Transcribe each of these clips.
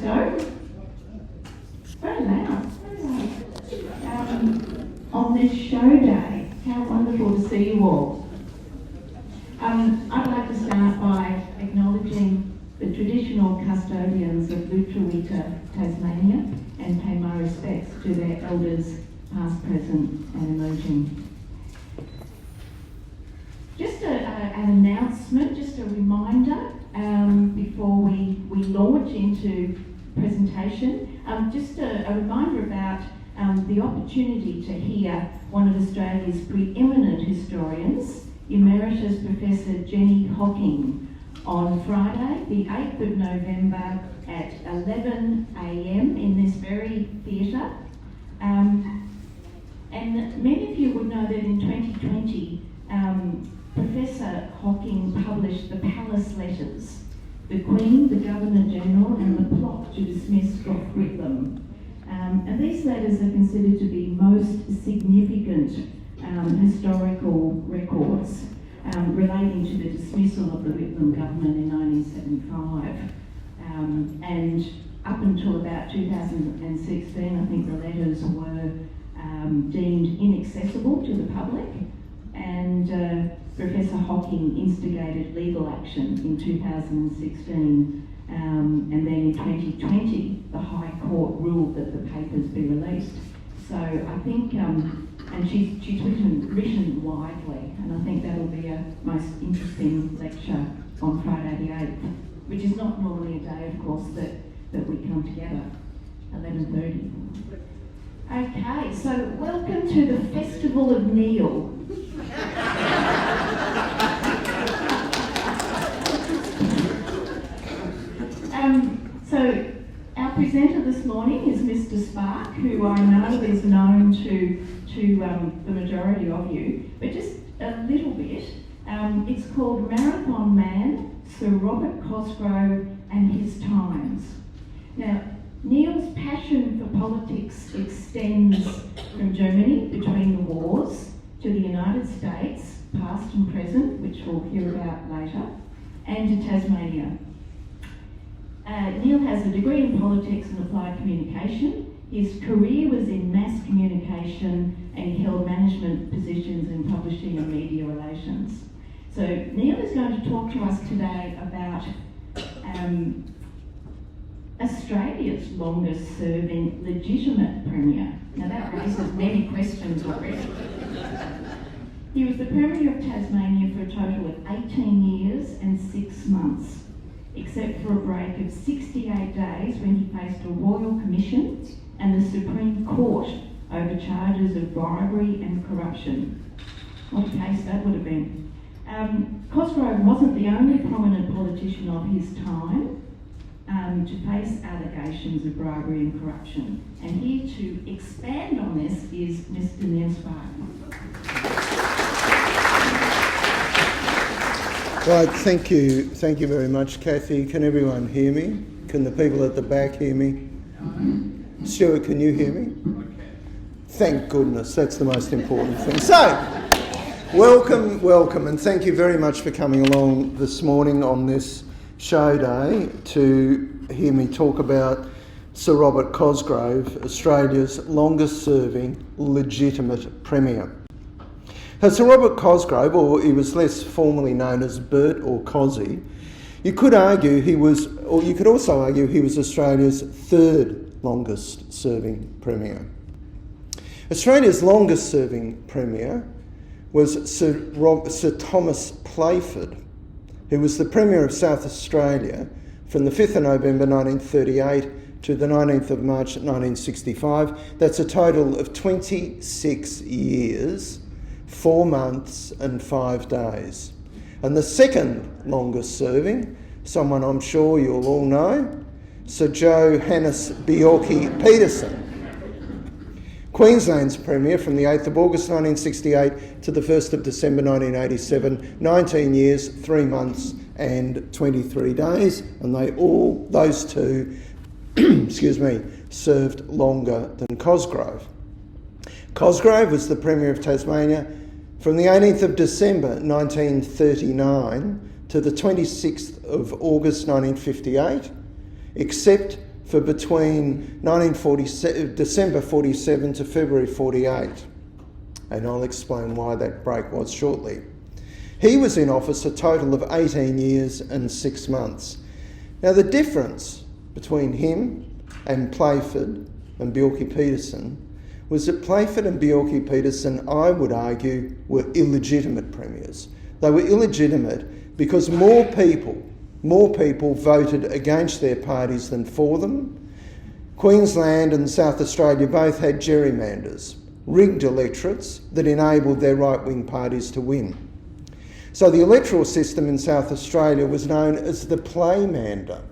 Cosgrove. Very loud. On this show day. How wonderful to see you all. I'd like to start by acknowledging the traditional custodians of Lutruwita, Tasmania, and pay my respects to their elders, past, present, and emerging. Just an announcement, just a reminder before we launch into presentation. Just a reminder about the opportunity to hear one of Australia's preeminent historians, Emeritus Professor Jenny Hocking, on Friday, the 8th of November at 11 a.m. in this very theatre. And many of you would know that in 2020, Professor Hocking published the Palace Letters, the Queen, the Governor-General, and the plot to dismiss Gough Whitlam. And these letters are considered to be most significant historical records relating to the dismissal of the Whitlam government in 1975. And up until about 2016, I think the letters were deemed inaccessible to the public, and Professor Hocking instigated legal action in 2016. And then in 2020, the High Court ruled that the papers be released. So I think, and she's written widely, and I think that'll be a most interesting lecture on Friday the 8th, which is not normally a day, of course, that we come together, 11:30. Okay, so welcome to the Festival of Neil. So our presenter this morning is Mr. Spark, who I know is known to the majority of you, but just a little bit. It's called Marathon Man, Sir Robert Cosgrove and His Times. Now, Neil's passion for politics extends from Germany between the wars to the United States, past and present, which we'll hear about later, and to Tasmania. Neil has a degree in politics and applied communication. His career was in mass communication, and he held management positions in publishing and media relations. So Neil is going to talk to us today about Australia's longest serving legitimate Premier. Now that raises many questions already. He was the Premier of Tasmania for a total of 18 years and 6 months, except for a break of 68 days when he faced a royal commission and the Supreme Court over charges of bribery and corruption. What a case that would have been. Cosgrove wasn't the only prominent politician of his time to face allegations of bribery and corruption. And here to expand on this is Mr. Neil Spark. Right, thank you very much, Kathy. Can everyone hear me? Can the people at the back hear me? Stuart, can you hear me? Thank goodness, that's the most important thing. So, welcome, and thank you very much for coming along this morning on this show day to hear me talk about Sir Robert Cosgrove, Australia's longest serving legitimate Premier. Sir Robert Cosgrove, or he was less formally known as Bert or Cosy, you could also argue he was Australia's third longest serving Premier. Australia's longest serving Premier was Sir Thomas Playford, who was the Premier of South Australia from the 5th of November 1938 to the 19th of March 1965. That's a total of 26 years, 4 months and 5 days. And the second longest serving, someone I'm sure you'll all know, Sir Johannes Bjelke-Petersen, Queensland's Premier from the 8th of August 1968 to the 1st of December 1987, 19 years, 3 months and 23 days, and those two, served longer than Cosgrove. Cosgrove was the Premier of Tasmania from the 18th of December 1939 to the 26th of August 1958, except for between December 47 to February 48. And I'll explain why that break was shortly. He was in office a total of 18 years and 6 months. Now the difference between him and Playford and Bjelke-Petersen was that Playford and Bjelke-Petersen, I would argue, were illegitimate premiers. They were illegitimate because more people voted against their parties than for them. Queensland and South Australia both had gerrymanders, rigged electorates that enabled their right-wing parties to win. So the electoral system in South Australia was known as the Playmander.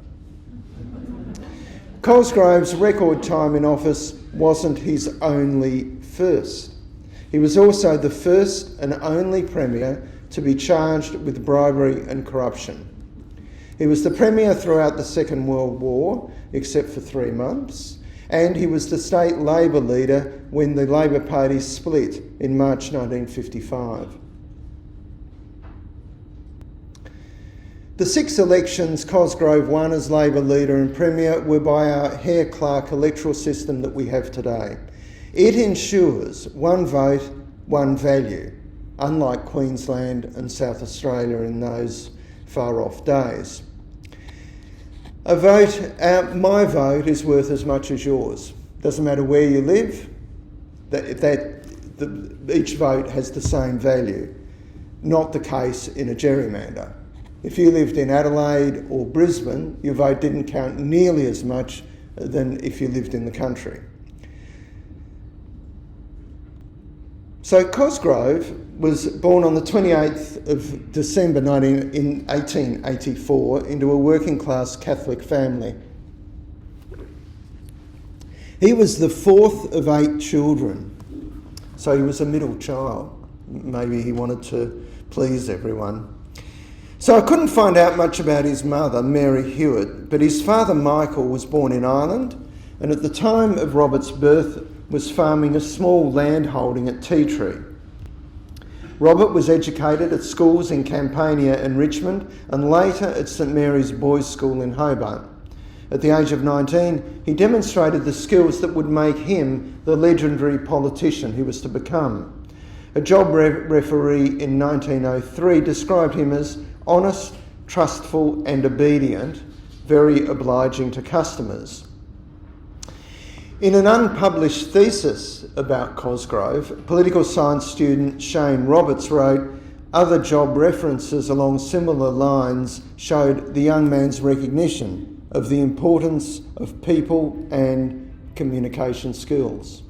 Cosgrove's record time in office wasn't his only first. He was also the first and only Premier to be charged with bribery and corruption. He was the Premier throughout the Second World War, except for 3 months, and he was the state Labor leader when the Labor Party split in March 1955. The 6 elections Cosgrove won as Labor leader and Premier were by our Hare-Clark electoral system that we have today. It ensures one vote, one value, unlike Queensland and South Australia in those far-off days. My vote is worth as much as yours. Doesn't matter where you live, each vote has the same value. Not the case in a gerrymander. If you lived in Adelaide or Brisbane, your vote didn't count nearly as much than if you lived in the country. So Cosgrove was born on the 28th of December in 1884 into a working-class Catholic family. He was the 4th of 8 children, so he was a middle child. Maybe he wanted to please everyone. So I couldn't find out much about his mother, Mary Hewitt, but his father, Michael, was born in Ireland and at the time of Robert's birth was farming a small land holding at Tea Tree. Robert was educated at schools in Campania and Richmond and later at St Mary's Boys' School in Hobart. At the age of 19, he demonstrated the skills that would make him the legendary politician he was to become. A job referee in 1903 described him as honest, trustful and obedient, very obliging to customers. In an unpublished thesis about Cosgrove, political science student Shane Roberts wrote, "Other job references along similar lines showed the young man's recognition of the importance of people and communication skills."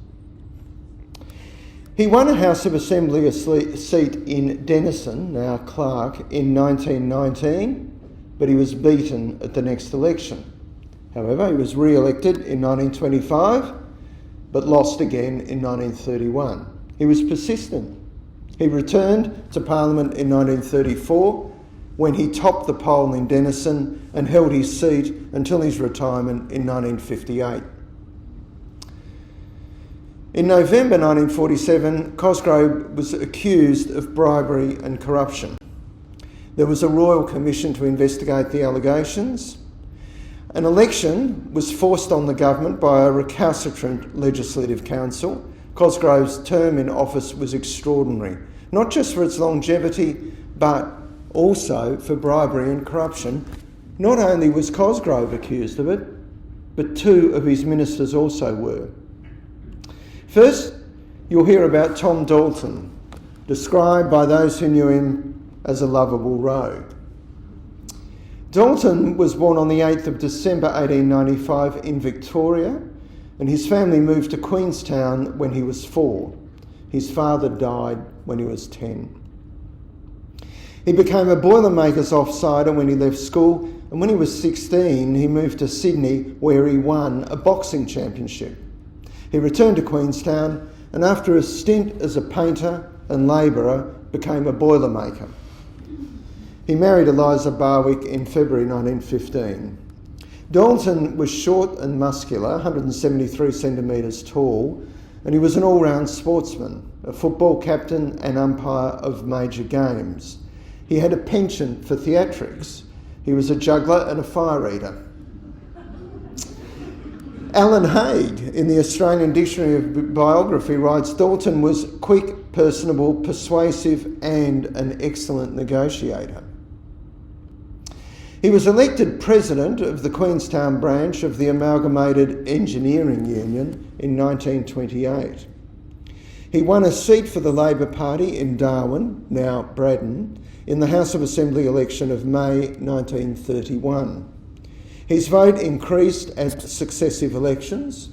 He won a House of Assembly seat in Denison, now Clark, in 1919, but he was beaten at the next election. However, he was re-elected in 1925, but lost again in 1931. He was persistent. He returned to Parliament in 1934 when he topped the poll in Denison and held his seat until his retirement in 1958. In November 1947, Cosgrove was accused of bribery and corruption. There was a royal commission to investigate the allegations. An election was forced on the government by a recalcitrant Legislative Council. Cosgrove's term in office was extraordinary, not just for its longevity, but also for bribery and corruption. Not only was Cosgrove accused of it, but 2 of his ministers also were. First, you'll hear about Tom Dalton, described by those who knew him as a lovable rogue. Dalton was born on the 8th of December 1895 in Victoria, and his family moved to Queenstown when he was 4. His father died when he was 10. He became a Boilermakers offsider when he left school, and when he was 16 he moved to Sydney where he won a boxing championship. He returned to Queenstown and after a stint as a painter and labourer became a boilermaker. He married Eliza Barwick in February 1915. Dalton was short and muscular, 173 centimetres tall, and he was an all-round sportsman, a football captain and umpire of major games. He had a penchant for theatrics. He was a juggler and a fire eater. Alan Haig, in the Australian Dictionary of Biography, writes, Dalton was quick, personable, persuasive and an excellent negotiator. He was elected president of the Queenstown branch of the Amalgamated Engineering Union in 1928. He won a seat for the Labor Party in Darwin, now Braddon, in the House of Assembly election of May 1931. His vote increased at successive elections.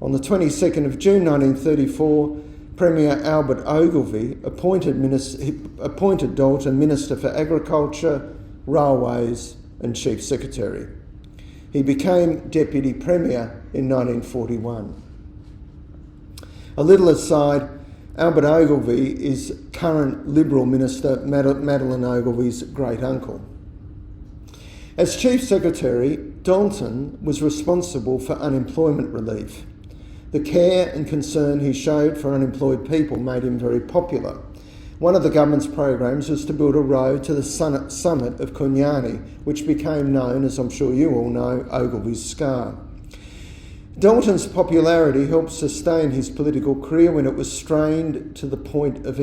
On the 22nd of June 1934, Premier Albert Ogilvie appointed Dalton Minister for Agriculture, Railways and Chief Secretary. He became Deputy Premier in 1941. A little aside, Albert Ogilvie is current Liberal Minister Madeleine Ogilvie's great-uncle. As Chief Secretary, Dalton was responsible for unemployment relief. The care and concern he showed for unemployed people made him very popular. One of the government's programs was to build a road to the summit of Kunyani, which became known, as I'm sure you all know, Ogilvie's Scar. Dalton's popularity helped sustain his political career when it was strained to the point of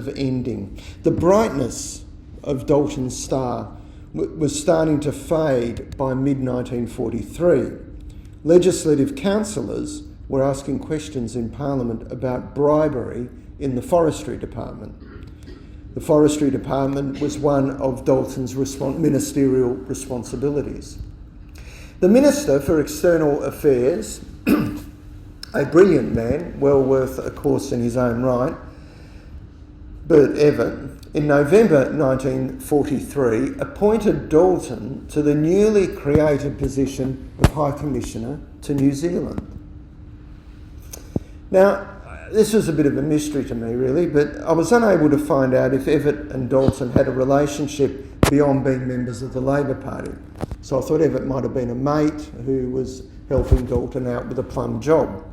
ending. The brightness of Dalton's star was starting to fade by mid-1943. Legislative councillors were asking questions in Parliament about bribery in the Forestry Department. The Forestry Department was one of Dalton's ministerial responsibilities. The Minister for External Affairs, a brilliant man, well worth a course in his own right, Bert Evatt, in November 1943 appointed Dalton to the newly created position of High Commissioner to New Zealand. Now, this was a bit of a mystery to me, really, but I was unable to find out if Evatt and Dalton had a relationship beyond being members of the Labor Party. So I thought Evatt might have been a mate who was helping Dalton out with a plum job.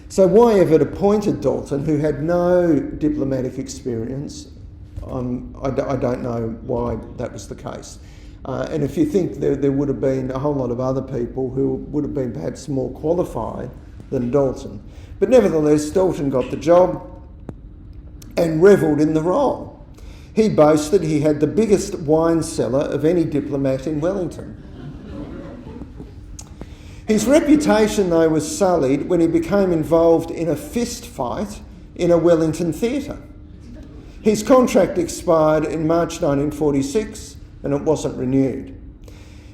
So why Evatt appointed Dalton, who had no diplomatic experience, I don't know why that was the case. And if you think there would have been a whole lot of other people who would have been perhaps more qualified than Dalton. But nevertheless, Dalton got the job and revelled in the role. He boasted he had the biggest wine cellar of any diplomat in Wellington. His reputation, though, was sullied when he became involved in a fist fight in a Wellington theatre. His contract expired in March 1946 and it wasn't renewed.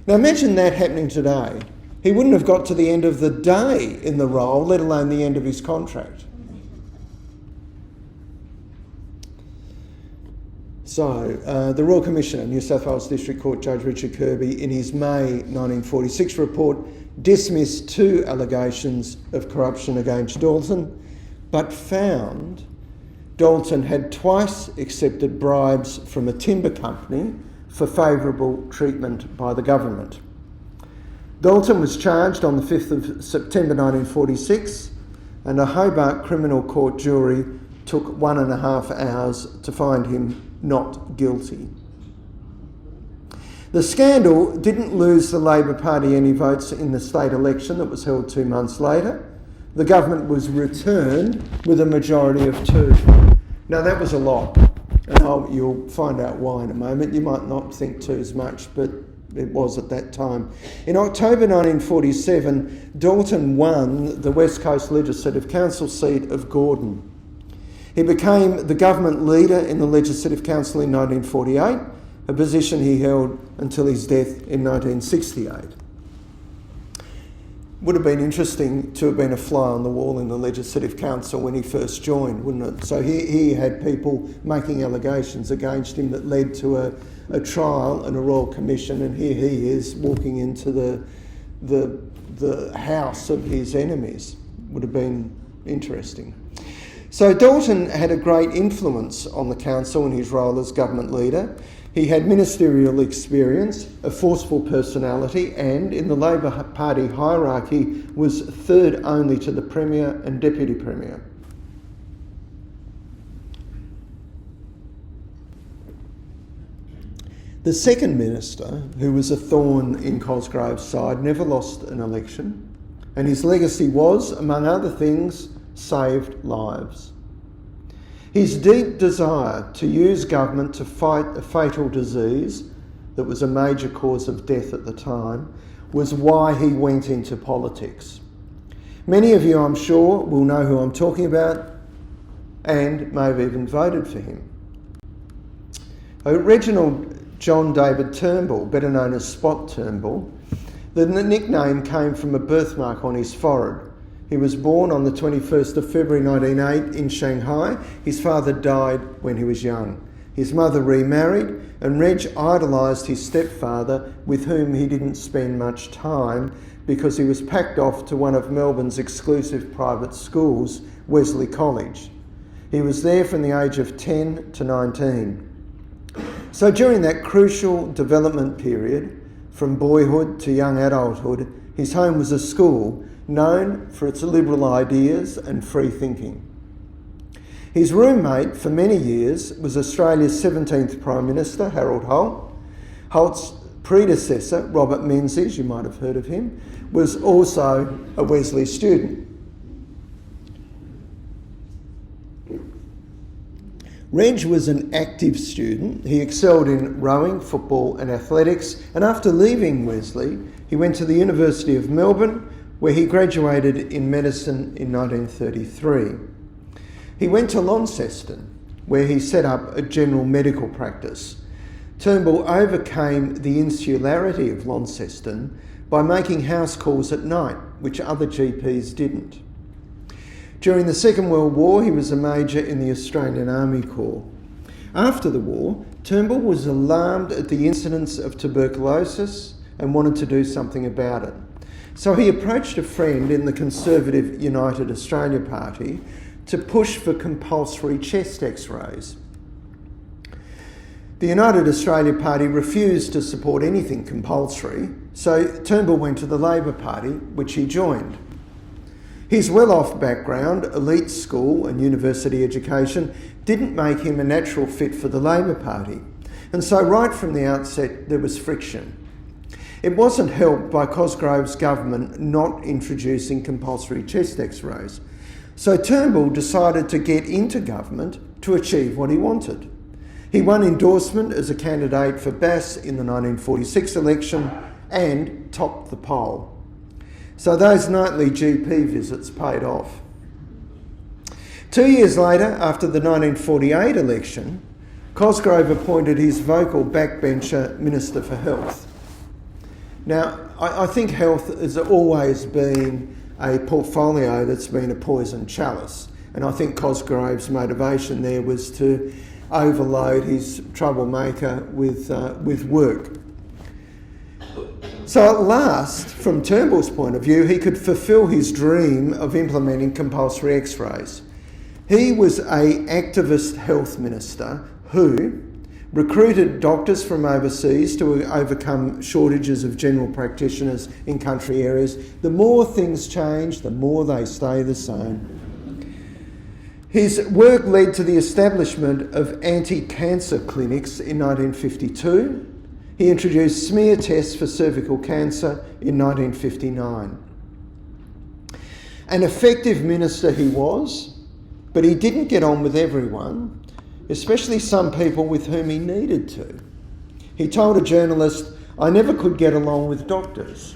Now imagine that happening today. He wouldn't have got to the end of the day in the role, let alone the end of his contract. So, the Royal Commissioner, New South Wales District Court Judge Richard Kirby, in his May 1946 report, dismissed 2 allegations of corruption against Dalton, but found Dalton had twice accepted bribes from a timber company for favourable treatment by the government. Dalton was charged on the 5th of September 1946, and a Hobart Criminal Court jury took 1.5 hours to find him not guilty. The scandal didn't lose the Labor Party any votes in the state election that was held 2 months later. The government was returned with a majority of 2. Now that was a lot, and you'll find out why in a moment. You might not think 2 is much, but it was at that time. In October 1947, Dalton won the West Coast Legislative Council seat of Gordon. He became the government leader in the Legislative Council in 1948, a position he held until his death in 1968. Would have been interesting to have been a fly on the wall in the Legislative Council when he first joined, wouldn't it? So he had people making allegations against him that led to a trial and a Royal Commission, and here he is walking into the house of his enemies. Would have been interesting. So Dalton had a great influence on the council in his role as government leader. He had ministerial experience, a forceful personality, and in the Labor Party hierarchy was third only to the Premier and Deputy Premier. The second minister, who was a thorn in Cosgrove's side, never lost an election, and his legacy was, among other things, saved lives. His deep desire to use government to fight a fatal disease that was a major cause of death at the time was why he went into politics. Many of you, I'm sure, will know who I'm talking about and may have even voted for him. Reginald John David Turnbull, better known as Spot Turnbull, the nickname came from a birthmark on his forehead. He was born on the 21st of February 1908 in Shanghai. His father died when he was young. His mother remarried, and Reg idolised his stepfather, with whom he didn't spend much time because he was packed off to one of Melbourne's exclusive private schools, Wesley College. He was there from the age of 10 to 19. So during that crucial development period, from boyhood to young adulthood, his home was a school known for its liberal ideas and free thinking. His roommate for many years was Australia's 17th Prime Minister, Harold Holt. Holt's predecessor, Robert Menzies, you might have heard of him, was also a Wesley student. Reg was an active student. He excelled in rowing, football and athletics, and after leaving Wesley, he went to the University of Melbourne, where he graduated in medicine in 1933. He went to Launceston, where he set up a general medical practice. Turnbull overcame the insularity of Launceston by making house calls at night, which other GPs didn't. During the Second World War, he was a major in the Australian Army Corps. After the war, Turnbull was alarmed at the incidence of tuberculosis and wanted to do something about it. So he approached a friend in the Conservative United Australia Party to push for compulsory chest x-rays. The United Australia Party refused to support anything compulsory, so Turnbull went to the Labor Party, which he joined. His well-off background, elite school and university education, didn't make him a natural fit for the Labor Party, and so right from the outset there was friction. It wasn't helped by Cosgrove's government not introducing compulsory chest x-rays, so Turnbull decided to get into government to achieve what he wanted. He won endorsement as a candidate for Bass in the 1946 election and topped the poll. So those nightly GP visits paid off. 2 years later, after the 1948 election, Cosgrove appointed his vocal backbencher Minister for Health. Now, I think health has always been a portfolio that's been a poison chalice, and I think Cosgrove's motivation there was to overload his troublemaker with work. So at last, from Turnbull's point of view, he could fulfil his dream of implementing compulsory x-rays. He was an activist health minister who recruited doctors from overseas to overcome shortages of general practitioners in country areas. The more things change, the more they stay the same. His work led to the establishment of anti-cancer clinics in 1952. He introduced smear tests for cervical cancer in 1959. An effective minister he was, but he didn't get on with everyone, especially some people with whom he needed to. He told a journalist, "I never could get along with doctors."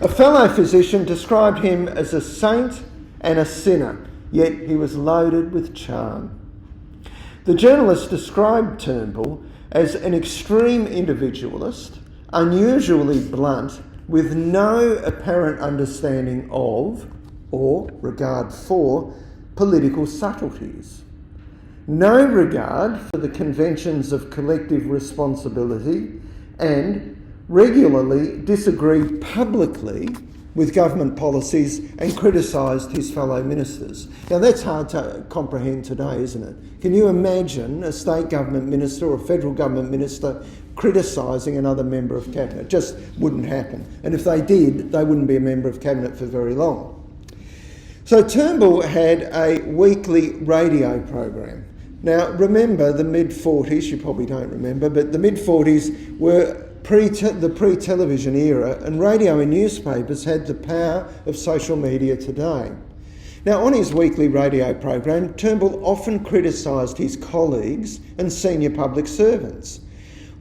A fellow physician described him as a saint and a sinner, yet he was loaded with charm. The journalist described Turnbull as an extreme individualist, unusually blunt, with no apparent understanding of or regard for political subtleties, no regard for the conventions of collective responsibility, and regularly disagreed publicly with government policies and criticised his fellow ministers. Now that's hard to comprehend today, isn't it? Can you imagine a state government minister or a federal government minister criticising another member of cabinet? It just wouldn't happen. And if they did, they wouldn't be a member of cabinet for very long. So Turnbull had a weekly radio program Now, remember the mid-40s, you probably don't remember, but the mid-40s were the pre-television era, and radio and newspapers had the power of social media today. Now, on his weekly radio program, Turnbull often criticised his colleagues and senior public servants.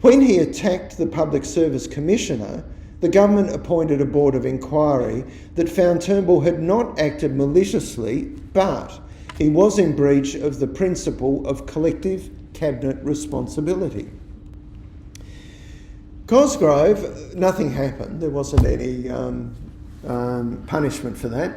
When he attacked the Public Service Commissioner, the government appointed a board of inquiry that found Turnbull had not acted maliciously, but he was in breach of the principle of collective cabinet responsibility. Cosgrove, nothing happened. There wasn't any punishment for that.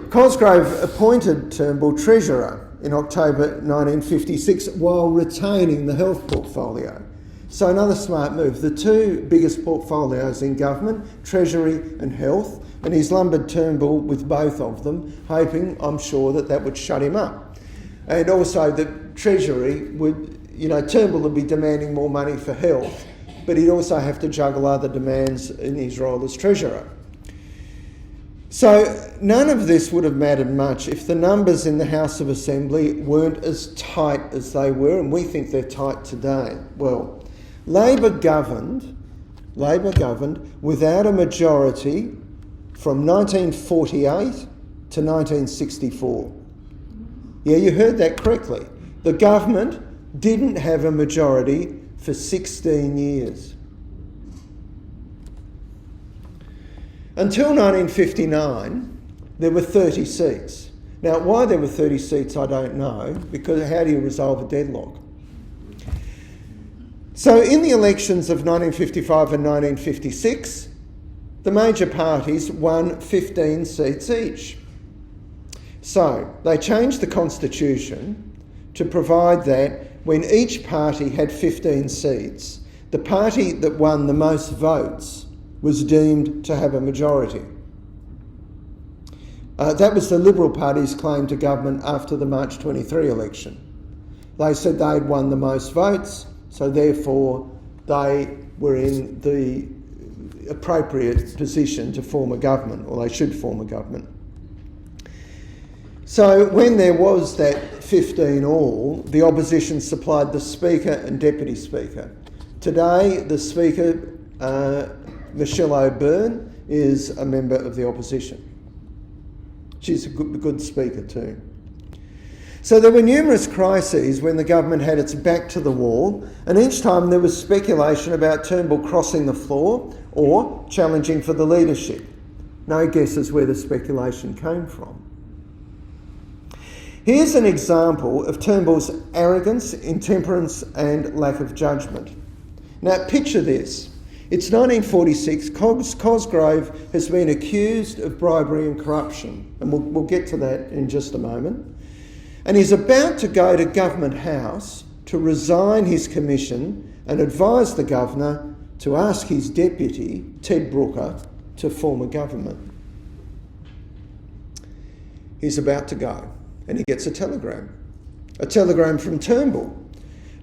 Cosgrove appointed Turnbull Treasurer in October 1956 while retaining the health portfolio. So another smart move. The two biggest portfolios in government, Treasury and Health, and he's lumbered Turnbull with both of them, hoping, I'm sure, that would shut him up. And also the Treasury would, Turnbull would be demanding more money for health, but he'd also have to juggle other demands in his role as Treasurer. So none of this would have mattered much if the numbers in the House of Assembly weren't as tight as they were, and we think they're tight today. Well, Labor governed without a majority from 1948 to 1964. Yeah, you heard that correctly. The government didn't have a majority for 16 years. Until 1959, there were 30 seats. Now, why there were 30 seats, I don't know, because how do you resolve a deadlock? So in the elections of 1955 and 1956, the major parties won 15 seats each. So they changed the constitution to provide that when each party had 15 seats, the party that won the most votes was deemed to have a majority. That was the Liberal Party's claim to government after the March 23 election. They said they'd won the most votes, so therefore they were in the appropriate position to form a government, or they should form a government. So when there was that 15 all, the opposition supplied the Speaker and Deputy Speaker. Today, the Speaker, Michelle O'Byrne, is a member of the opposition. She's a good speaker too. So there were numerous crises when the government had its back to the wall, and each time there was speculation about Turnbull crossing the floor or challenging for the leadership. No guesses where the speculation came from. Here's an example of Turnbull's arrogance, intemperance and lack of judgment. Now picture this. It's 1946, Cosgrove has been accused of bribery and corruption, and we'll get to that in just a moment. And he's about to go to Government House to resign his commission and advise the Governor to ask his deputy, Ted Brooker, to form a government. He's about to go, and he gets a telegram from Turnbull.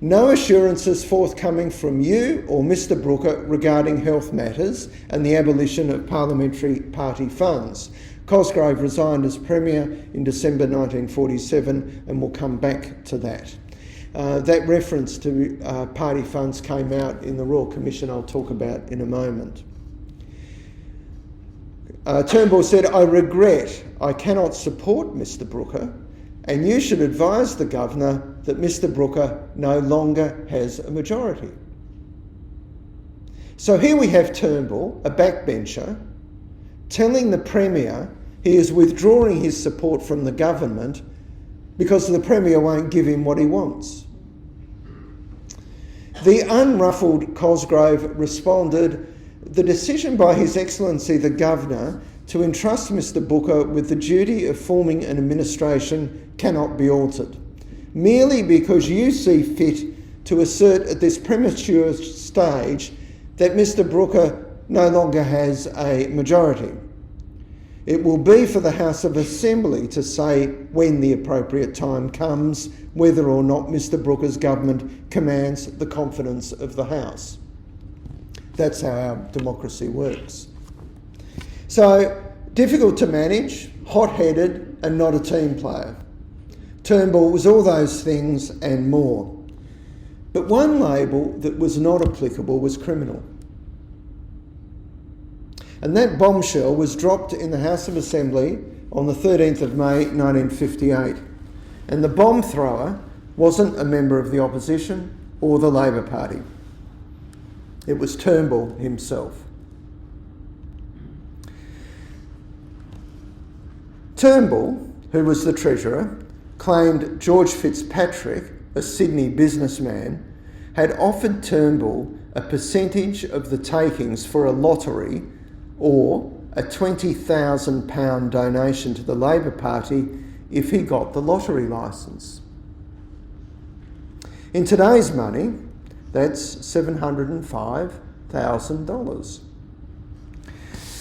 No assurances forthcoming from you or Mr Brooker regarding health matters and the abolition of parliamentary party funds. Cosgrove resigned as Premier in December 1947, and we'll come back to that. That reference to party funds came out in the Royal Commission I'll talk about in a moment. Turnbull said, I regret I cannot support Mr Brooker, and you should advise the Governor that Mr Brooker no longer has a majority. So here we have Turnbull, a backbencher, telling the Premier he is withdrawing his support from the government because the Premier won't give him what he wants. The unruffled Cosgrove responded, the decision by His Excellency the Governor to entrust Mr Brooker with the duty of forming an administration cannot be altered, merely because you see fit to assert at this premature stage that Mr Brooker no longer has a majority. It will be for the House of Assembly to say when the appropriate time comes whether or not Mr Brooker's government commands the confidence of the House. That's how our democracy works. So, difficult to manage, hot-headed and not a team player. Turnbull was all those things and more. But one label that was not applicable was criminal. And that bombshell was dropped in the House of Assembly on the 13th of May 1958. And the bomb thrower wasn't a member of the opposition or the Labor Party. It was Turnbull himself. Turnbull, who was the Treasurer, claimed George Fitzpatrick, a Sydney businessman, had offered Turnbull a percentage of the takings for a lottery or a £20,000 donation to the Labor Party if he got the lottery licence. In today's money, that's $705,000.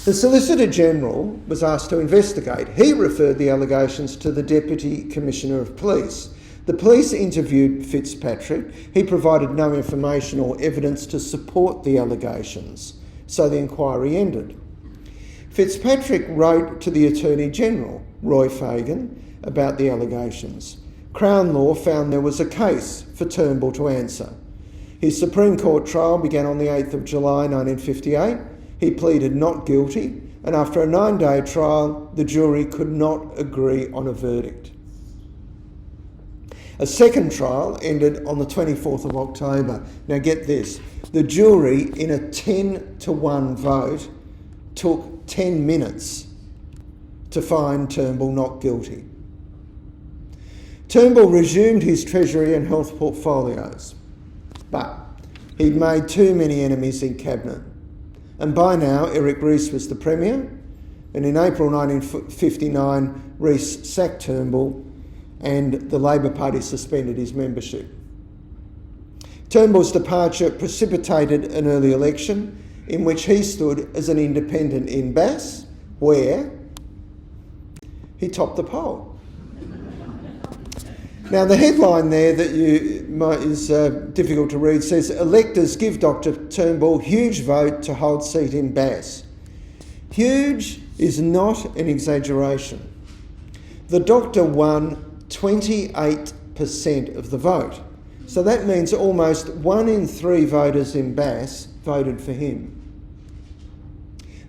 The Solicitor General was asked to investigate. He referred the allegations to the Deputy Commissioner of Police. The police interviewed Fitzpatrick. He provided no information or evidence to support the allegations, so the inquiry ended. Fitzpatrick wrote to the Attorney General, Roy Fagan, about the allegations. Crown Law found there was a case for Turnbull to answer. His Supreme Court trial began on the 8th of July 1958. He pleaded not guilty, and after a 9-day trial, the jury could not agree on a verdict. A second trial ended on the 24th of October. Now get this, the jury in a 10-1 vote took 10 minutes to find Turnbull not guilty. Turnbull resumed his Treasury and health portfolios, but he'd made too many enemies in Cabinet. And by now, Eric Rees was the Premier, and in April 1959, Rees sacked Turnbull and the Labor Party suspended his membership. Turnbull's departure precipitated an early election in which he stood as an independent in Bass, where he topped the poll. Now, the headline there that is difficult to read says, electors give Dr Turnbull huge vote to hold seat in Bass. Huge is not an exaggeration. The doctor won 28% of the vote. So that means almost 1 in 3 voters in Bass voted for him.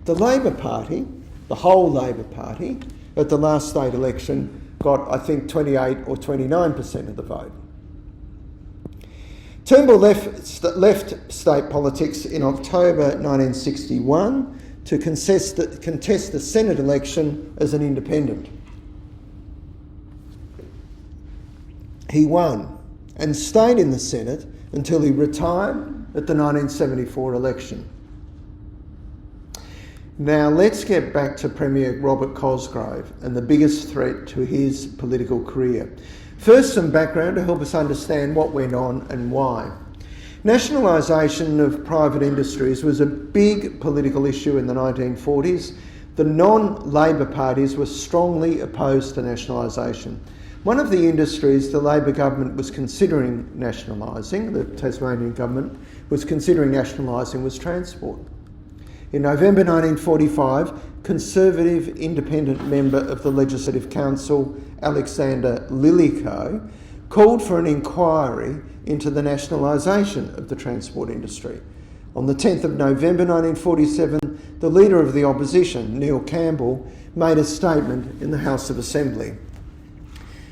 The Labor Party, the whole Labor Party, at the last state election got, I think, 28 or 29% of the vote. Turnbull left state politics in October 1961 to contest the Senate election as an independent. He won and stayed in the Senate until he retired at the 1974 election. Now let's get back to Premier Robert Cosgrove and the biggest threat to his political career. First, some background to help us understand what went on and why. Nationalisation of private industries was a big political issue in the 1940s. The non-Labor parties were strongly opposed to nationalisation. One of the industries the Labor government was considering nationalising, the Tasmanian government was considering nationalising, was transport. In November 1945, Conservative independent member of the Legislative Council, Alexander Lillico, called for an inquiry into the nationalisation of the transport industry. On the 10th of November 1947, the Leader of the Opposition, Neil Campbell, made a statement in the House of Assembly.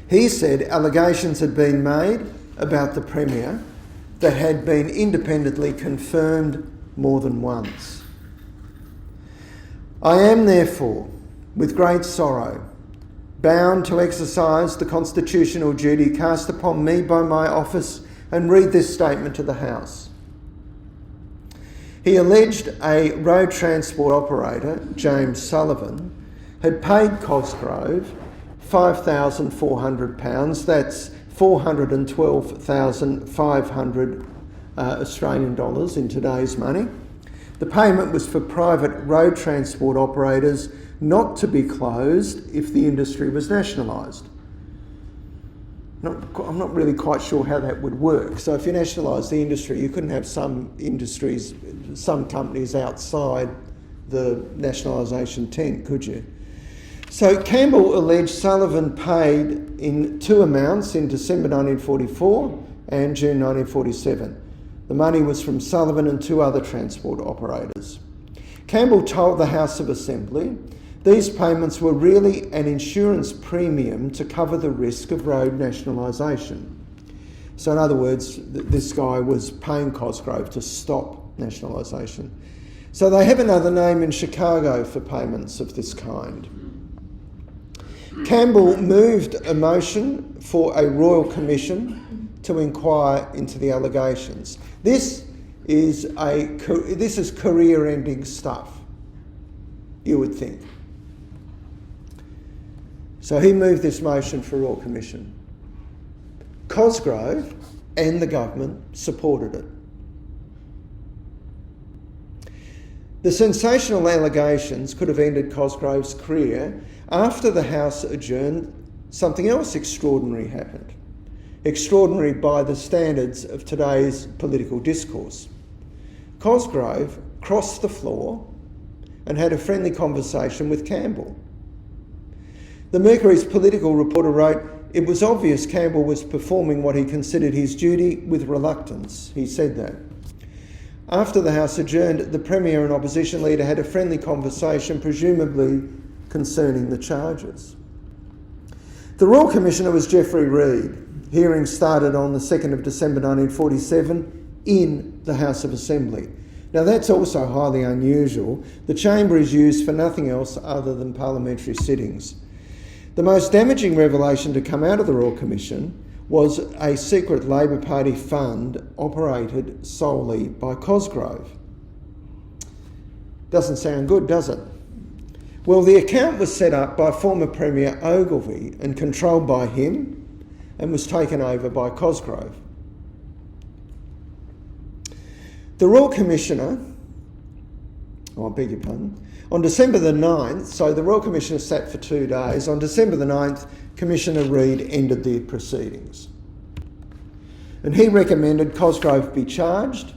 He said allegations had been made about the Premier that had been independently confirmed more than once. I am, therefore, with great sorrow, bound to exercise the constitutional duty cast upon me by my office and read this statement to the House. He alleged a road transport operator, James Sullivan, had paid Cosgrove £5,400, that's $412,500 Australian dollars in today's money. The payment was for private road transport operators not to be closed if the industry was nationalised. I'm not really quite sure how that would work. So if you nationalise the industry, you couldn't have some industries, some companies outside the nationalisation tent, could you? So Campbell alleged Sullivan paid in two amounts in December 1944 and June 1947. The money was from Sullivan and two other transport operators. Campbell told the House of Assembly these payments were really an insurance premium to cover the risk of road nationalisation. So in other words, this guy was paying Cosgrove to stop nationalisation. So they have another name in Chicago for payments of this kind. Campbell moved a motion for a royal commission to inquire into the allegations. This is career-ending stuff, you would think. So he moved this motion for a royal commission. Cosgrove and the government supported it. The sensational allegations could have ended Cosgrove's career. After the House adjourned, something else extraordinary happened. Extraordinary by the standards of today's political discourse. Cosgrove crossed the floor and had a friendly conversation with Campbell. The Mercury's political reporter wrote, "It was obvious Campbell was performing what he considered his duty with reluctance." He said that. After the House adjourned, the Premier and Opposition Leader had a friendly conversation, presumably concerning the charges. The Royal Commissioner was Geoffrey Reed. Hearings started on the 2nd of December 1947 in the House of Assembly. Now that's also highly unusual. The chamber is used for nothing else other than parliamentary sittings. The most damaging revelation to come out of the Royal Commission was a secret Labor Party fund operated solely by Cosgrove. Doesn't sound good, does it? Well, the account was set up by former Premier Ogilvie and controlled by him and was taken over by Cosgrove. The Royal Commissioner, I beg your pardon, on December the 9th, so the Royal Commissioner sat for 2 days, on December the 9th, Commissioner Reed ended the proceedings. And he recommended Cosgrove be charged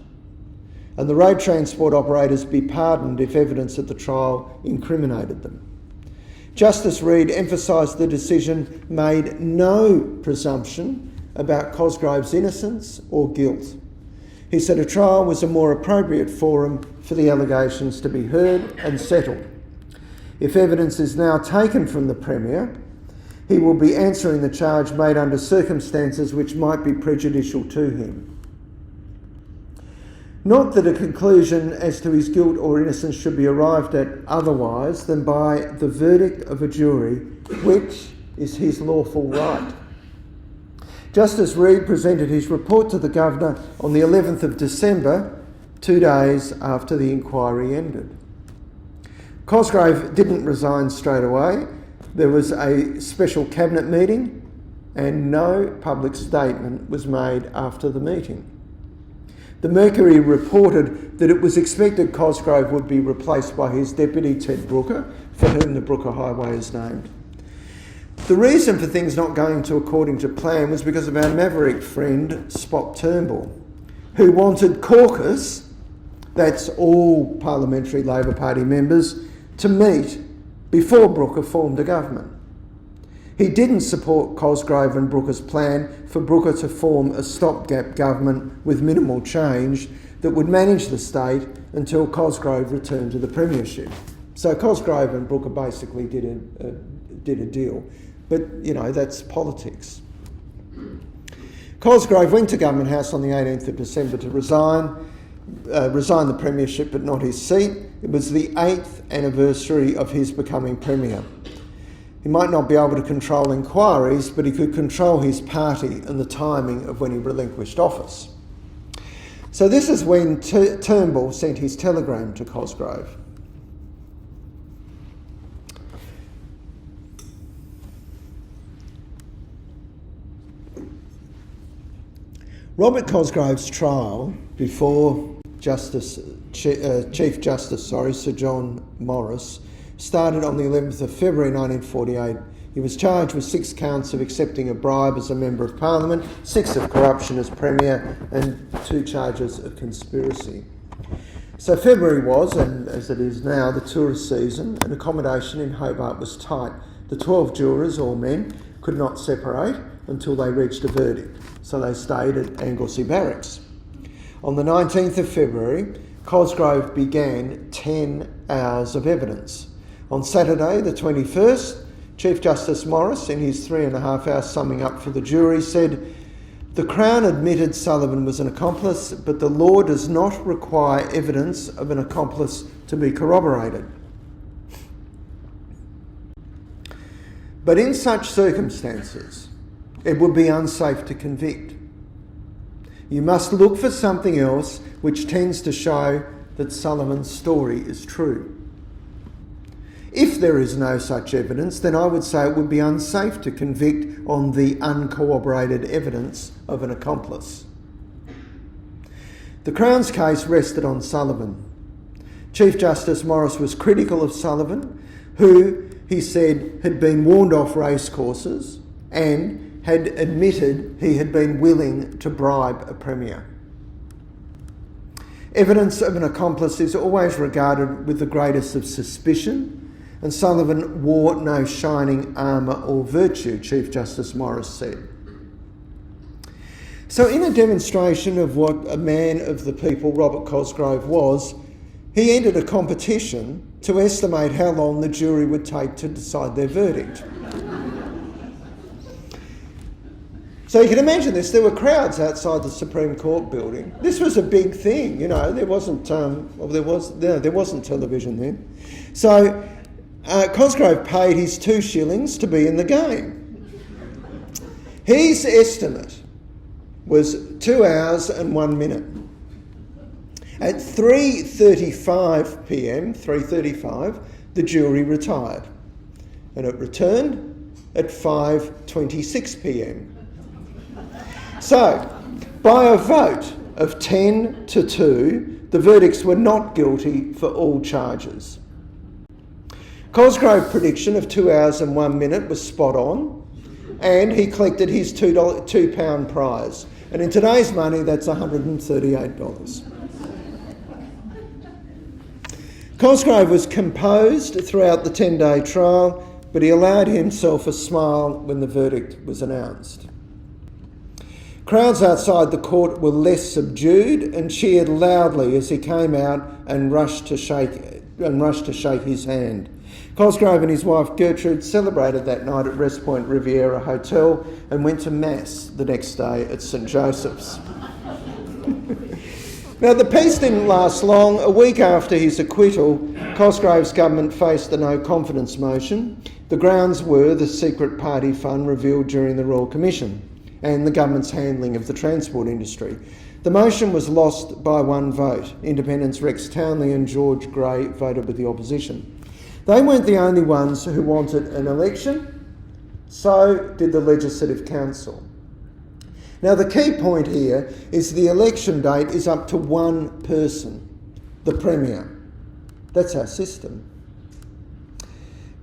and the road transport operators be pardoned if evidence at the trial incriminated them. Justice Reed emphasised the decision made no presumption about Cosgrove's innocence or guilt. He said a trial was a more appropriate forum for the allegations to be heard and settled. If evidence is now taken from the Premier, he will be answering the charge made under circumstances which might be prejudicial to him. Not that a conclusion as to his guilt or innocence should be arrived at otherwise than by the verdict of a jury, which is his lawful right. Justice Reed presented his report to the Governor on the 11th of December, 2 days after the inquiry ended. Cosgrove didn't resign straight away. There was a special cabinet meeting and no public statement was made after the meeting. The Mercury reported that it was expected Cosgrove would be replaced by his deputy Ted Brooker, for whom the Brooker Highway is named. The reason for things not going according to plan was because of our maverick friend Spot Turnbull, who wanted caucus, that's all parliamentary Labor Party members, to meet before Brooker formed a government. He didn't support Cosgrove and Brooker's plan for Brooker to form a stopgap government with minimal change that would manage the state until Cosgrove returned to the premiership. So Cosgrove and Brooker basically did a deal. But, you know, that's politics. Cosgrove went to Government House on the 18th of December to resign the premiership but not his seat. It was the 8th anniversary of his becoming premier. He might not be able to control inquiries, but he could control his party and the timing of when he relinquished office. So this is when Turnbull sent his telegram to Cosgrove. Robert Cosgrove's trial before Chief Justice Sir John Morris started on the 11th of February 1948. He was charged with 6 counts of accepting a bribe as a Member of Parliament, 6 of corruption as Premier, and 2 charges of conspiracy. So February was, and as it is now, the tourist season, and accommodation in Hobart was tight. The 12 jurors, all men, could not separate until they reached a verdict, so they stayed at Anglesey Barracks. On the 19th of February, Cosgrove began 10 hours of evidence. On Saturday, the 21st, Chief Justice Morris, in his 3.5-hour summing up for the jury, said, "The Crown admitted Sullivan was an accomplice, but the law does not require evidence of an accomplice to be corroborated. But in such circumstances, it would be unsafe to convict. You must look for something else which tends to show that Sullivan's story is true. If there is no such evidence, then I would say it would be unsafe to convict on the uncorroborated evidence of an accomplice." The Crown's case rested on Sullivan. Chief Justice Morris was critical of Sullivan, who, he said, had been warned off racecourses and had admitted he had been willing to bribe a premier. Evidence of an accomplice is always regarded with the greatest of suspicion, and Sullivan wore no shining armour or virtue, Chief Justice Morris said. So in a demonstration of what a man of the people Robert Cosgrove was, he entered a competition to estimate how long the jury would take to decide their verdict. So you can imagine this, there were crowds outside the Supreme Court building. This was a big thing, you know, there wasn't television then. So Cosgrove paid his 2 shillings to be in the game. His estimate was 2 hours and 1 minute. At 3:35 p.m, the jury retired, and it returned at 5:26 p.m. So, by a vote of 10-2, the verdicts were not guilty for all charges. Cosgrove's prediction of 2 hours and 1 minute was spot on, and he collected his £2 prize. And in today's money, that's $138. Cosgrove was composed throughout the 10-day trial, but he allowed himself a smile when the verdict was announced. Crowds outside the court were less subdued and cheered loudly as he came out and rushed to shake his hand. Cosgrove and his wife Gertrude celebrated that night at Rest Point Riviera Hotel and went to Mass the next day at St Joseph's. Now, the peace didn't last long. A week after his acquittal, Cosgrove's government faced a no-confidence motion. The grounds were the secret party fund revealed during the Royal Commission and the government's handling of the transport industry. The motion was lost by 1 vote. Independents Rex Townley and George Gray voted with the opposition. They weren't the only ones who wanted an election, so did the Legislative Council. Now, the key point here is the election date is up to one person, the Premier. That's our system.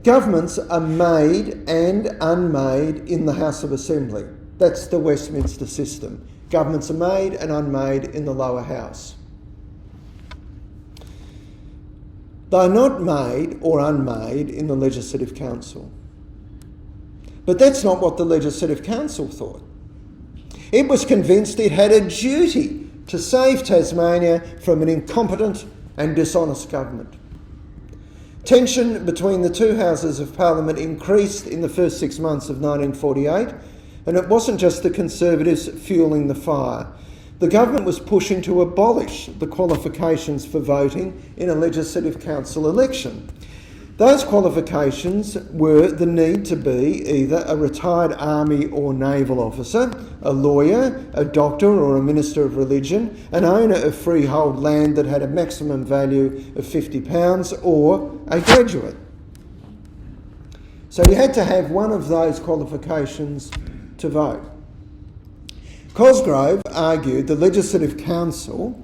Governments are made and unmade in the House of Assembly. That's the Westminster system. Governments are made and unmade in the lower house. They're not made or unmade in the Legislative Council. But that's not what the Legislative Council thought. It was convinced it had a duty to save Tasmania from an incompetent and dishonest government. Tension between the 2 houses of Parliament increased in the first 6 months of 1948, and it wasn't just the Conservatives fuelling the fire. The government was pushing to abolish the qualifications for voting in a Legislative Council election. Those qualifications were the need to be either a retired army or naval officer, a lawyer, a doctor or a minister of religion, an owner of freehold land that had a maximum value of £50, or a graduate. So you had to have one of those qualifications to vote. Cosgrove argued the Legislative Council,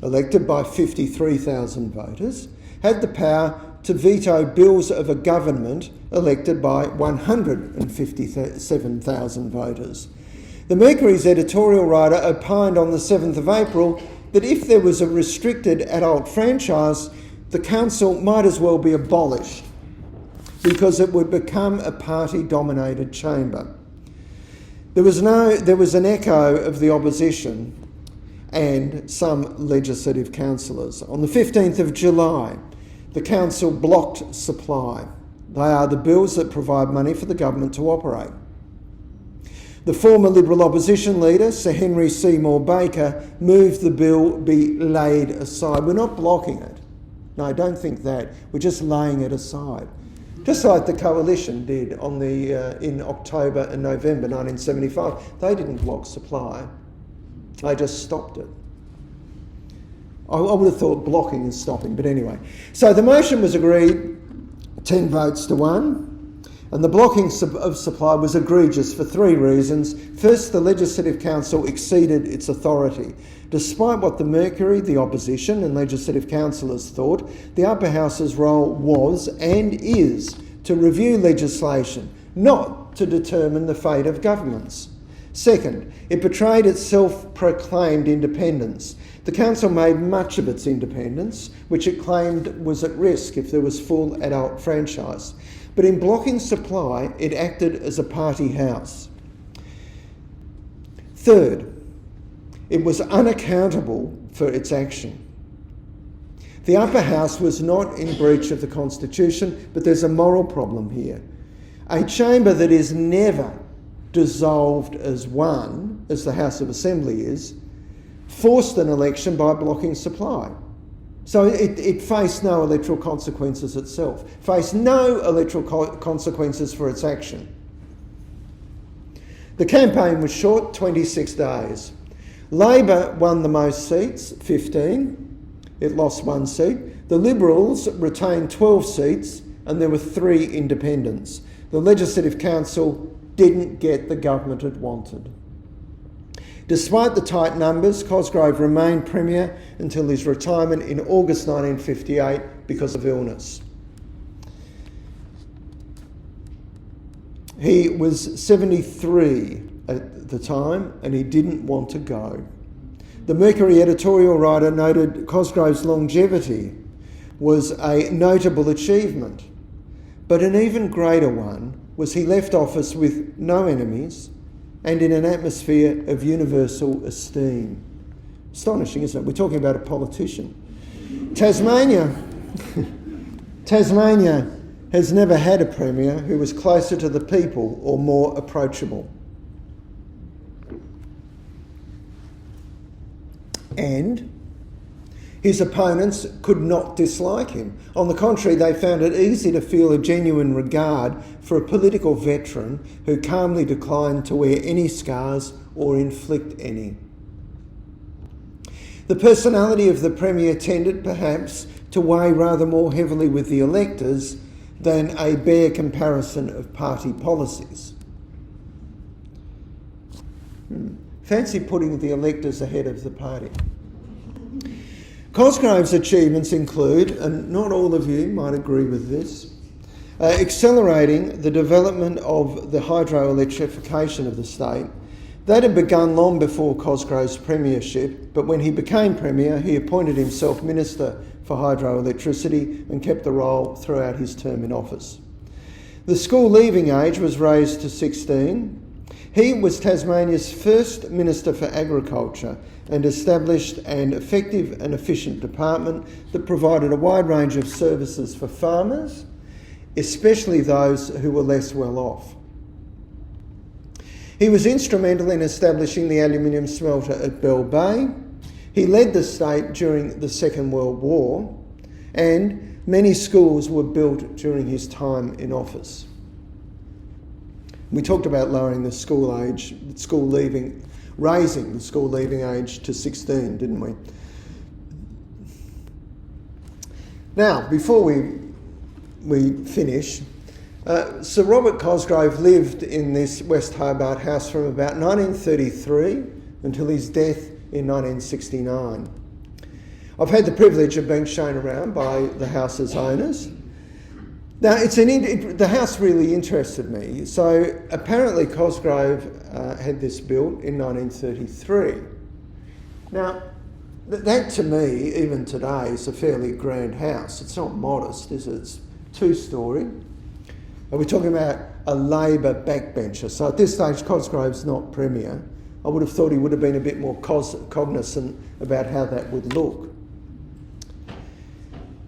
elected by 53,000 voters, had the power to veto bills of a government elected by 157,000 voters. The Mercury's editorial writer opined on the 7th of April, that if there was a restricted adult franchise, the council might as well be abolished because it would become a party-dominated chamber. There was an echo of the opposition and some legislative councillors. On the 15th of July, the council blocked supply. They are the bills that provide money for the government to operate. The former Liberal opposition leader, Sir Henry Seymour Baker, moved the bill be laid aside. We're not blocking it. No, don't think that. We're just laying it aside. Just like the coalition did in October and November 1975. They didn't block supply. They just stopped it. I would have thought blocking and stopping, but anyway. So the motion was agreed, 10 votes to 1, and the blocking of supply was egregious for 3 reasons. First, the Legislative Council exceeded its authority. Despite what the Mercury, the opposition and Legislative Councillors thought, the Upper House's role was and is to review legislation, not to determine the fate of governments. Second, it betrayed its self-proclaimed independence. The council made much of its independence, which it claimed was at risk if there was full adult franchise. But in blocking supply, it acted as a party house. Third, it was unaccountable for its action. The Upper House was not in breach of the Constitution, but there's a moral problem here. A chamber that is never dissolved as one, as the House of Assembly is, forced an election by blocking supply. So it faced no electoral consequences itself, faced no electoral consequences for its action. The campaign was short, 26 days. Labor won the most seats, 15. It lost 1 seat. The Liberals retained 12 seats and there were 3 independents. The Legislative Council didn't get the government it wanted. Despite the tight numbers, Cosgrove remained Premier until his retirement in August 1958 because of illness. He was 73 at the time and he didn't want to go. The Mercury editorial writer noted Cosgrove's longevity was a notable achievement, but an even greater one was he left office with no enemies and in an atmosphere of universal esteem. Astonishing, isn't it? We're talking about a politician. Tasmania has never had a Premier who was closer to the people or more approachable. And his opponents could not dislike him. On the contrary, they found it easy to feel a genuine regard for a political veteran who calmly declined to wear any scars or inflict any. The personality of the Premier tended, perhaps, to weigh rather more heavily with the electors than a bare comparison of party policies. Fancy putting the electors ahead of the party. Cosgrove's achievements include, and not all of you might agree with this, accelerating the development of the hydroelectrification of the state. That had begun long before Cosgrove's premiership, but when he became Premier, he appointed himself Minister for Hydroelectricity and kept the role throughout his term in office. The school leaving age was raised to 16. He was Tasmania's first Minister for Agriculture and established an effective and efficient department that provided a wide range of services for farmers, especially those who were less well off. He was instrumental in establishing the aluminium smelter at Bell Bay. He led the state during the Second World War, and many schools were built during his time in office. We talked about lowering the raising the school leaving age to 16, didn't we? Now, before we finish, Sir Robert Cosgrove lived in this West Hobart house from about 1933 until his death in 1969. I've had the privilege of being shown around by the house's owners. Now, the house really interested me. So apparently Cosgrove had this built in 1933. Now, That to me, even today, is a fairly grand house. It's not modest, is it? It's 2-storey. Are we talking about a Labor backbencher? So at this stage, Cosgrove's not Premier. I would have thought he would have been a bit more cognizant about how that would look.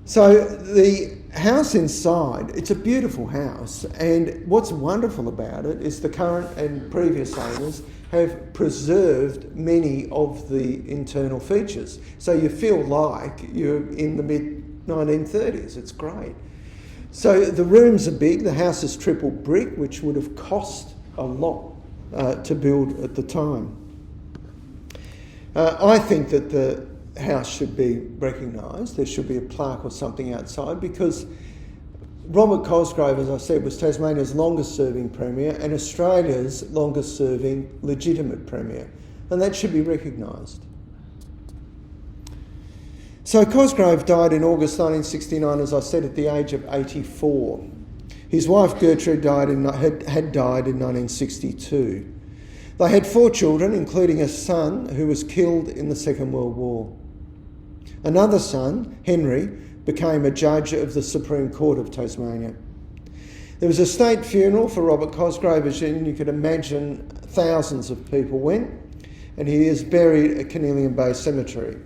So the house inside, it's a beautiful house, and what's wonderful about it is the current and previous owners have preserved many of the internal features. So you feel like you're in the mid-1930s. It's great. So the rooms are big. The house is triple brick, which would have cost a lot to build at the time. I think that the house should be recognised. There should be a plaque or something outside, because Robert Cosgrove, as I said, was Tasmania's longest serving Premier and Australia's longest serving legitimate Premier, and that should be recognised. So Cosgrove died in August 1969, as I said, at the age of 84. His wife Gertrude had died in 1962. They had 4 children, including a son who was killed in the Second World War. Another son, Henry, became a judge of the Supreme Court of Tasmania. There was a state funeral for Robert Cosgrove, as you could imagine. Thousands of people went, and he is buried at Carnelian Bay Cemetery.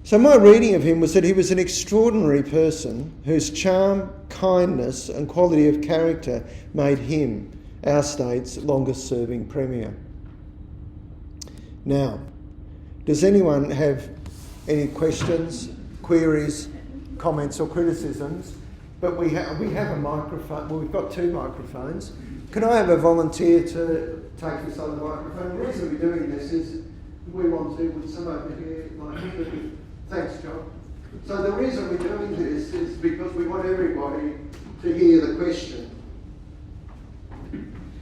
So my reading of him was that he was an extraordinary person whose charm, kindness and quality of character made him our state's longest serving Premier. Now, does anyone have any questions, queries, comments or criticisms? But we have a microphone. Well, we've got 2 microphones. Can I have a volunteer to take this other microphone? The reason we're doing this is we want to, with some over here, like here. Thanks, John. So the reason we're doing this is because we want everybody to hear the question.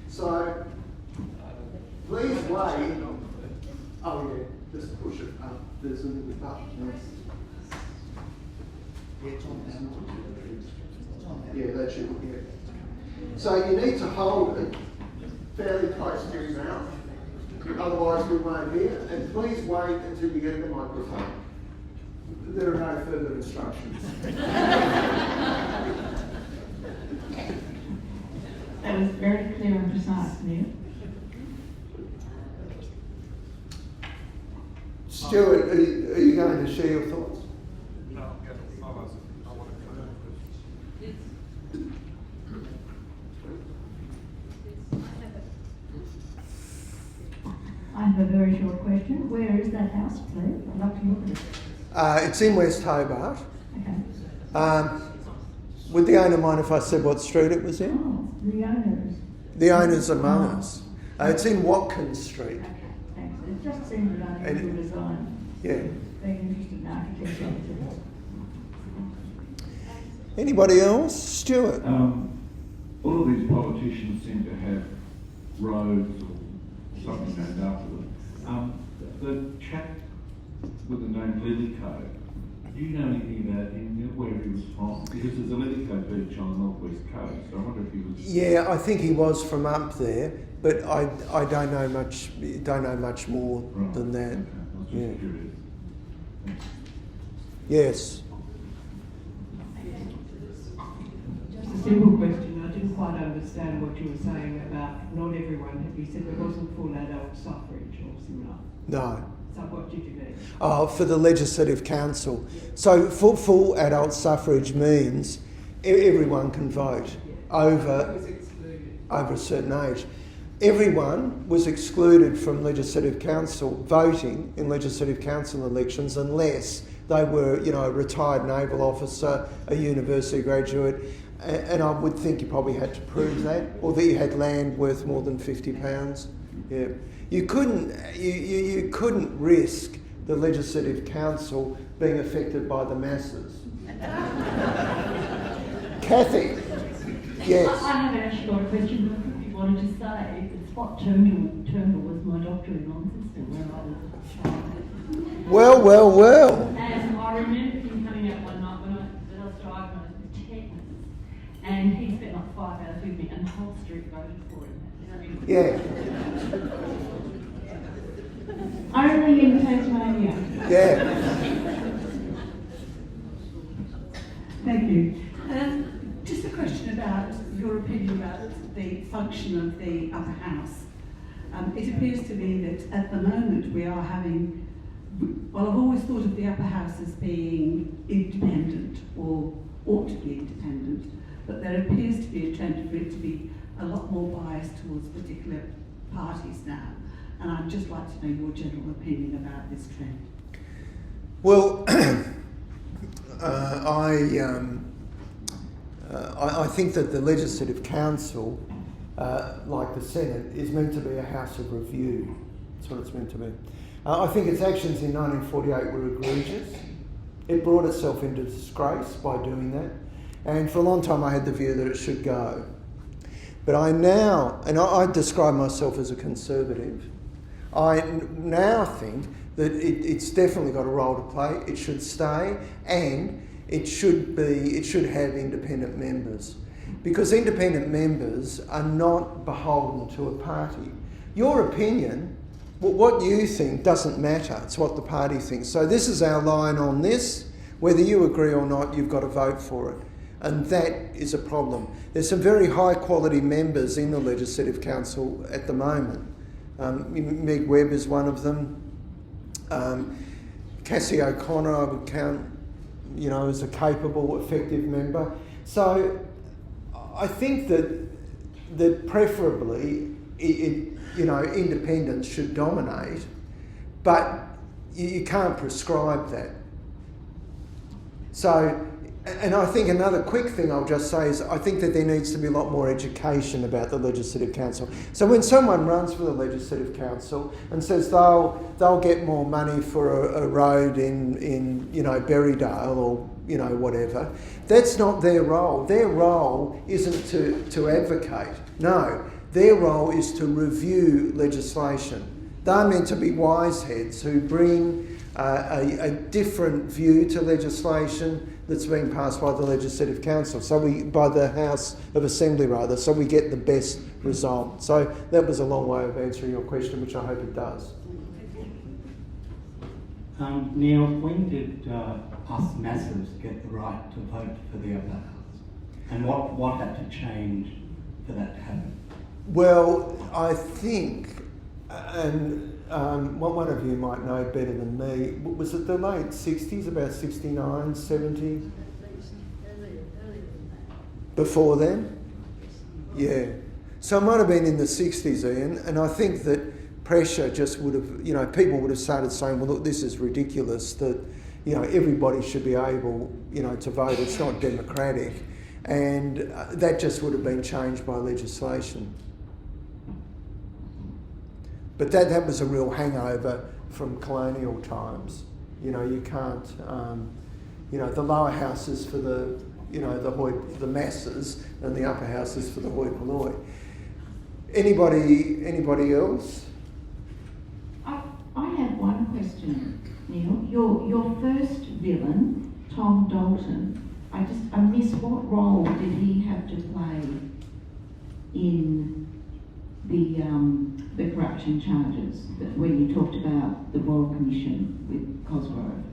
So please wait. Oh yeah, just push it up. There's a little button. Yeah, that should be it. So you need to hold it fairly close to your mouth, otherwise we won't hear. And please wait until you get the microphone. There are no further instructions. That was very clear and precise, Neil. Stuart, are you going to share your thoughts? No, I want I have a very short question. Where is that house, please? I'd love to look at it. It's in West Hobart. Okay. Would the owner mind if I said what street it was in? Oh, the owners. The owner's among us. It's in Watkins Street. Okay, thanks. It just seemed an unusual design. Yeah. Very interested in architecture. Anybody else? Stuart? all of these politicians seem to have roads or something named after them. The chap with the name Lillico, do you know anything about him, where he was from? Because there's a Lillico beach on the northwest coast. I wonder if he was. Yeah, I think he was from up there, but I don't know much. Don't know much more than that. Okay. I was just curious. Thanks. Yes. Just a simple question. I didn't quite understand what you were saying about not everyone. You said there wasn't full adult suffrage or similar. No. So what did you mean? Oh, for the Legislative Council. So full adult suffrage means everyone can vote over a certain age. Everyone was excluded from Legislative Council voting in Legislative Council elections unless they were, a retired naval officer, a university graduate, and I would think you probably had to prove that, or that you had land worth more than £50. Yeah, you couldn't risk the Legislative Council being affected by the masses. Kathy, yes. I haven't actually got a question, but I wanted to say that Spot Turnbull was my doctor-in-law sister when I was a child. Well. And I remember him coming out one night when I was diagnosed with tetanus, and he spent like 5 hours with me, and the whole street voted for him. Yeah. Only in Tasmania. Yeah. Thank you. Just a question about your opinion about the function of the upper house. It appears to me that at the moment we are having, well, I've always thought of the upper house as being independent or ought to be independent, but there appears to be a trend for it to be a lot more biased towards particular parties now. And I'd just like to know your general opinion about this trend. Well, I think that the Legislative Council, like the Senate, is meant to be a house of review. That's what it's meant to be. I think its actions in 1948 were egregious. It brought itself into disgrace by doing that. And for a long time I had the view that it should go. But I now, and I describe myself as a conservative, I now think that it's definitely got a role to play. It should stay, and it should have independent members, because independent members are not beholden to a party. Your opinion, what you think, doesn't matter. It's what the party thinks. So this is our line on this. Whether you agree or not, you've got to vote for it. And that is a problem. There's some very high quality members in the Legislative Council at the moment. Meg Webb is one of them. Cassie O'Connor I would count, as a capable, effective member. So I think that preferably independence should dominate, but you can't prescribe that. So, and I think another quick thing I'll just say is I think that there needs to be a lot more education about the Legislative Council. So when someone runs for the Legislative Council and says they'll get more money for a road in Berrydale or whatever, that's not their role. Their role isn't to advocate. No, their role is to review legislation. They're meant to be wise heads who bring a different view to legislation that's being passed by the Legislative Council, by the House of Assembly rather, so we get the best result. So that was a long way of answering your question, which I hope it does. Neil, when did us masses get the right to vote for the upper house? And what had to change for that to happen? Well, I think, and one of you might know better than me, was it the late 60s, about 69, 70? Before then? Yeah. So it might have been in the 60s, Ian, and I think that pressure just would have, people would have started saying, well, look, this is ridiculous, that, everybody should be able, to vote. It's not democratic. And that just would have been changed by legislation. But that was a real hangover from colonial times. You can't, the lower house is for the masses, and the upper house is for the hoi polloi. Anybody else? I have one question, Neil. Your first villain, Tom Dalton, I miss what role did he have to play in the corruption charges when you talked about the Royal Commission with Cosgrove?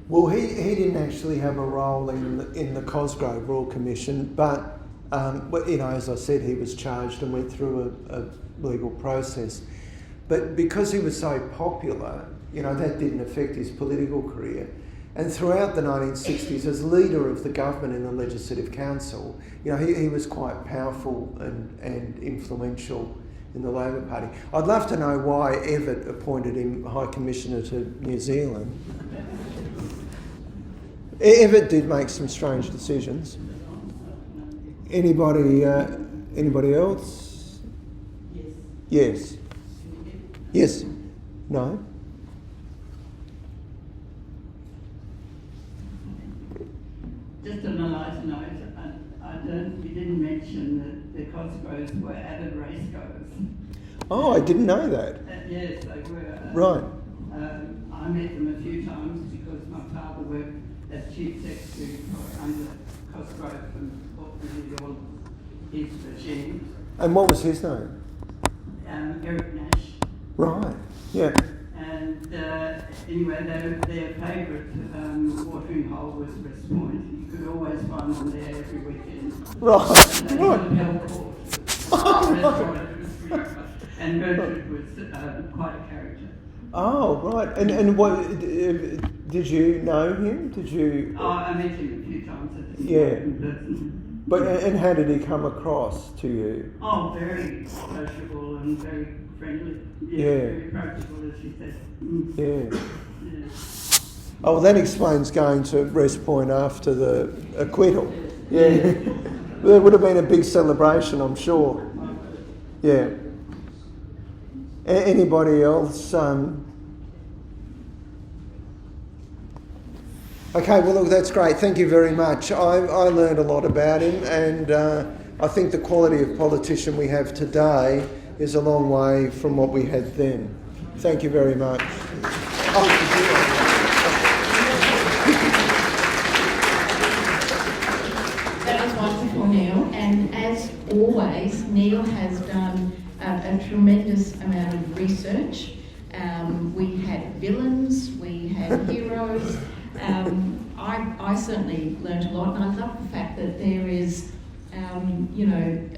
Well, he didn't actually have a role in the Cosgrove Royal Commission, but as I said, he was charged and went through a legal process. But because he was so popular, that didn't affect his political career. And throughout the 1960s, as leader of the government in the Legislative Council, he was quite powerful and influential in the Labor Party. I'd love to know why Evatt appointed him High Commissioner to New Zealand. Evatt did make some strange decisions. Anybody else? Yes. Yes. No? Just on a lighter note, you didn't mention that the Cosgroves were avid racegoers. Oh, I didn't know that. Yes, they were. Right. I met them a few times because my father worked as Chief Secretary under Cosgrove and bought all his machines. And what was his name? Eric Nash. Right. Yeah. And anyway, their favourite watering hole was West Point. You could always find them there every weekend. Right, And and Gertrude was quite a character. Oh, right. And what did you know him? Did you? Oh, I met him a few times at the Yeah. person. But and how did he come across to you? Oh, very sociable and very friendly. Yeah. Very approachable, as she said. Yeah. Yeah. Oh, well, that explains going to West Point after the acquittal. Yeah. There would have been a big celebration, I'm sure. Yeah. Anybody else? Okay, well, look, that's great. Thank you very much. I learned a lot about him, and I think the quality of politician we have today is a long way from what we had then. Thank you very much. That was wonderful, Neil. And as always, Neil has done a tremendous amount of research. We had villains, we had heroes. I certainly learnt a lot, and I love the fact that there is,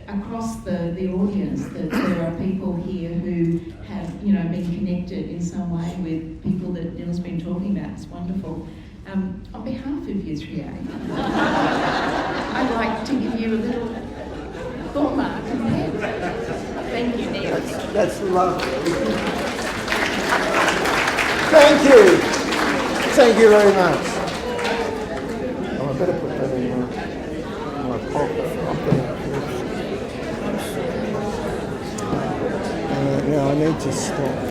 across the audience, that there are people here who have, been connected in some way with people that Neil's been talking about. It's wonderful. On behalf of U3A, I'd like to give you a little thought mark and pen. Thank you, Neil. That's lovely. Thank you. Thank you very much. Oh, I better put that in my pocket. Yeah, I need to stop.